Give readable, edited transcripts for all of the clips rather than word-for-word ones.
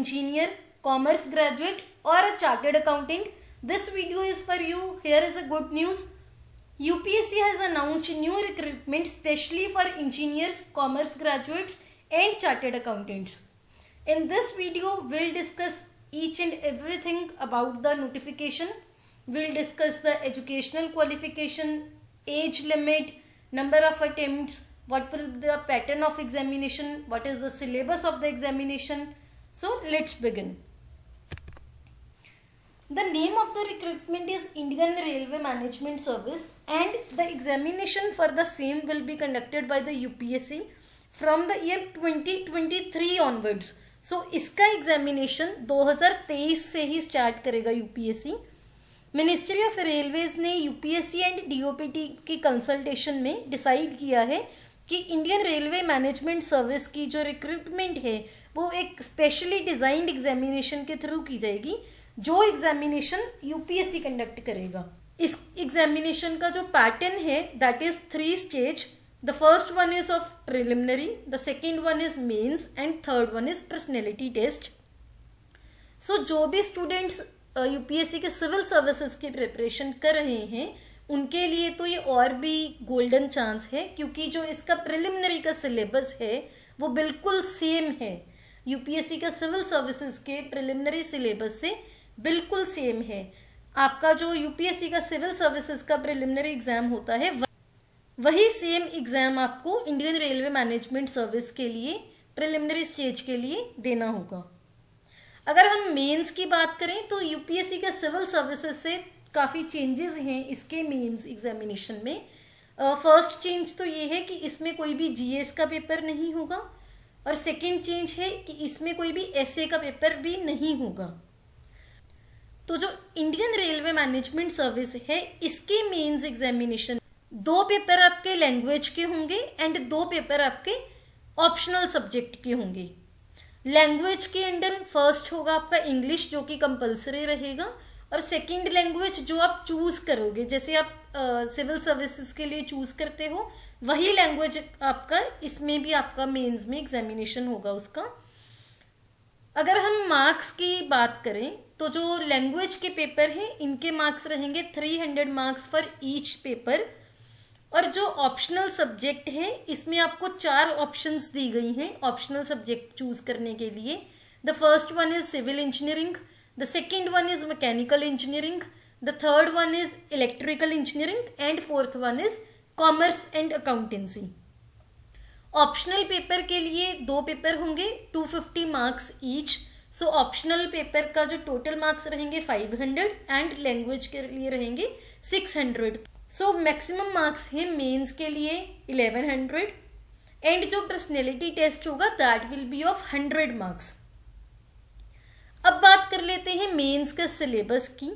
engineer, commerce graduate or a chartered accountant, this video is for you. Here is a good news. UPSC has announced new recruitment specially for engineers, commerce graduates and chartered accountants. In this video, we'll discuss each and everything about the notification. We'll discuss the educational qualification, age limit, number of attempts, what will be the pattern of examination, what is the syllabus of the examination. So let's begin. The name of the recruitment is Indian Railway Management Service and the examination for the same will be conducted by the UPSC from the year 2023 onwards. So इसका examination 2023 से ही start करेगा UPSC. Ministry of railways ने UPSC and DOPT की consultation में decide किया है कि Indian railway management service की जो रिक्रूटमेंट है वो एक स्पेशली डिजाइंड एग्जामिनेशन के थ्रू की जाएगी, जो एग्जामिनेशन यूपीएससी कंडक्ट करेगा. इस एग्जामिनेशन का जो पैटर्न है that is 3 stage. The first one is of preliminary, the second one is mains and third one is personality test. So जो भी students यूपीएससी के सिविल सर्विसेज की प्रिपरेशन कर रहे हैं उनके लिए तो ये और भी गोल्डन चांस है, क्योंकि जो इसका प्रिलिमिनरी का सिलेबस है वो बिल्कुल सेम है. यूपीएससी का सिविल सर्विसेज के प्रिलिमिनरी सिलेबस से बिल्कुल सेम है. आपका जो यूपीएससी का सिविल सर्विसेज का प्रिलिमिनरी एग्जाम होता है वही सेम एग्जाम आपको इंडियन रेलवे मैनेजमेंट सर्विस के लिए प्रिलिमिनरी स्टेज के लिए देना होगा. अगर हम मेंस की बात करें तो यूपीएससी के सिविल सर्विसेज से काफ़ी चेंजेस हैं इसके मेंस एग्जामिनेशन में. फर्स्ट चेंज तो ये है कि इसमें कोई भी जीएस का पेपर नहीं होगा और सेकंड चेंज है कि इसमें कोई भी एसए का पेपर भी नहीं होगा. तो जो इंडियन रेलवे मैनेजमेंट सर्विस है इसके मेंस एग्जामिनेशन 2 पेपर आपके लैंग्वेज के होंगे एंड 2 पेपर आपके ऑप्शनल सब्जेक्ट के होंगे. लैंग्वेज के अंडर फर्स्ट होगा आपका इंग्लिश जो कि कंपलसरी रहेगा, और सेकंड लैंग्वेज जो आप चूज करोगे, जैसे आप सिविल सर्विसेज के लिए चूज करते हो वही लैंग्वेज आपका इसमें भी आपका मेंस में एग्जामिनेशन होगा उसका. अगर हम मार्क्स की बात करें तो जो लैंग्वेज के पेपर हैं इनके मार्क्स रहेंगे 300 मार्क्स फॉर ईच पेपर, और जो ऑप्शनल सब्जेक्ट है इसमें आपको 4 ऑप्शंस दी गई हैं ऑप्शनल सब्जेक्ट चूज करने के लिए. The first one is civil engineering, the second one is mechanical engineering, the third one is electrical engineering and fourth one is commerce and accountancy. Optional paper के लिए 2 paper होंगे 250 marks each. So optional paper का जो total marks रहेंगे 500 and language के लिए रहेंगे 600. So maximum marks हैं मेंस के लिए 1100 एंड जो पर्सनैलिटी टेस्ट होगा that will be of 100 marks. अब बात कर लेते हैं मेंस का सिलेबस की.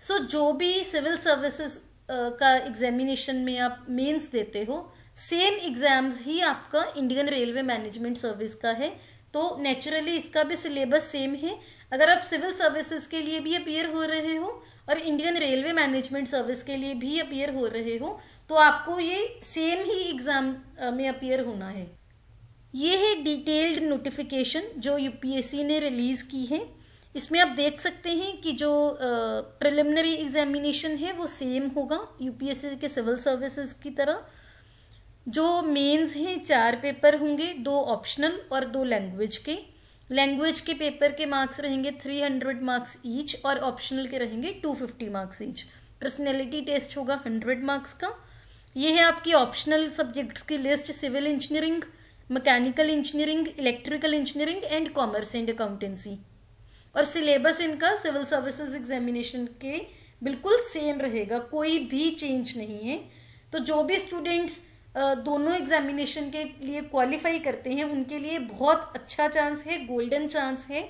सो जो भी सिविल सर्विसेज का एग्जामिनेशन में आप मेंस देते हो सेम एग्जाम्स ही आपका इंडियन रेलवे मैनेजमेंट सर्विस का है, तो नेचुरली इसका भी सिलेबस सेम है. अगर आप सिविल सर्विसेज के लिए भी अपीयर हो रहे हो और इंडियन रेलवे मैनेजमेंट सर्विस के लिए भी अपीयर हो रहे हो तो आपको ये सेम ही एग्जाम में अपीयर होना है. ये है डिटेल्ड नोटिफिकेशन जो यूपीएससी ने रिलीज की है. इसमें आप देख सकते हैं कि जो प्रिलिमिनरी एग्जामिनेशन है वो सेम होगा यूपीएससी के सिविल सर्विसेज की तरह. जो मेंस हैं 4 पेपर होंगे, 2 ऑप्शनल और 2 लैंग्वेज के. लैंग्वेज के पेपर के मार्क्स रहेंगे 300 मार्क्स ईच और ऑप्शनल के रहेंगे 250 मार्क्स ईच. पर्सनैलिटी टेस्ट होगा 100 मार्क्स का. ये है आपकी ऑप्शनल सब्जेक्ट्स की list: civil engineering, mechanical engineering, electrical engineering and commerce and accountancy. और सिलेबस इनका सिविल सर्विसेज एग्जामिनेशन के बिल्कुल सेम रहेगा, कोई भी चेंज नहीं है. तो जो भी स्टूडेंट्स दोनों एग्जामिनेशन के लिए क्वालिफाई करते हैं उनके लिए बहुत अच्छा चांस है, गोल्डन चांस है.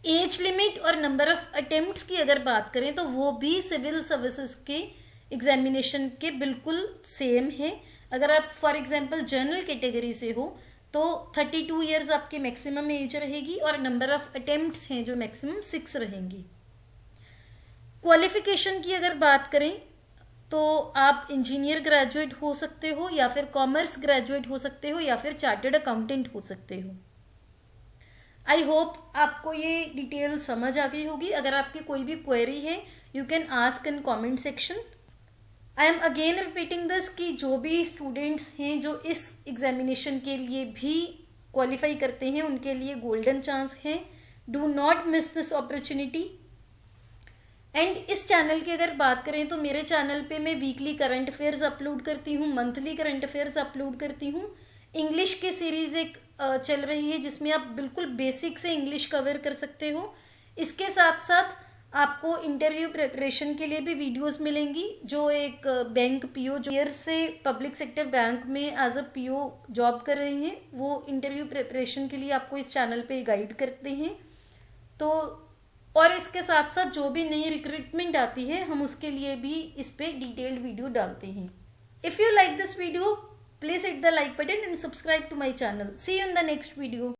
एज लिमिट और नंबर ऑफ अटेम्प्ट्स की अगर बात करें तो वो भी सिविल सर्विसेज के एग्जामिनेशन के बिल्कुल सेम है. अगर आप फॉर एग्जांपल जनरल कैटेगरी से हो तो 32 ईयर्स आपकी मैक्सिमम एज रहेगी और नंबर ऑफ अटेम्प्ट्स हैं जो मैक्सिमम 6 रहेंगी. क्वालिफिकेशन की अगर बात करें तो आप इंजीनियर ग्रेजुएट हो सकते हो या फिर कॉमर्स ग्रेजुएट हो सकते हो या फिर चार्टर्ड अकाउंटेंट हो सकते हो. आई होप आपको ये डिटेल समझ आ गई होगी. अगर आपकी कोई भी क्वेरी है you can ask in comment section. I am again repeating this कि जो भी स्टूडेंट्स हैं जो इस एग्जामिनेशन के लिए भी क्वालिफाई करते हैं उनके लिए गोल्डन चांस है. Do not miss this opportunity. And इस चैनल की अगर बात करें तो मेरे चैनल पे मैं वीकली करंट अफेयर्स अपलोड करती हूँ, मंथली करंट अफेयर्स अपलोड करती हूँ. इंग्लिश की सीरीज़ एक चल रही है जिसमें आप बिल्कुल बेसिक से इंग्लिश कवर कर सकते हो. इसके साथ साथ आपको इंटरव्यू प्रिपरेशन के लिए भी वीडियोस मिलेंगी. जो एक बैंक पीओ जो ईयर से पब्लिक सेक्टर बैंक में एज अ पीओ जॉब कर रहे हैं वो इंटरव्यू प्रिपरेशन के लिए आपको इस चैनल पे गाइड करते हैं. तो और इसके साथ साथ जो भी नई रिक्रूटमेंट आती है हम उसके लिए भी इस पे डिटेल्ड वीडियो डालते हैं. If you like this video, please hit the like button and subscribe to my channel. See you in the next video.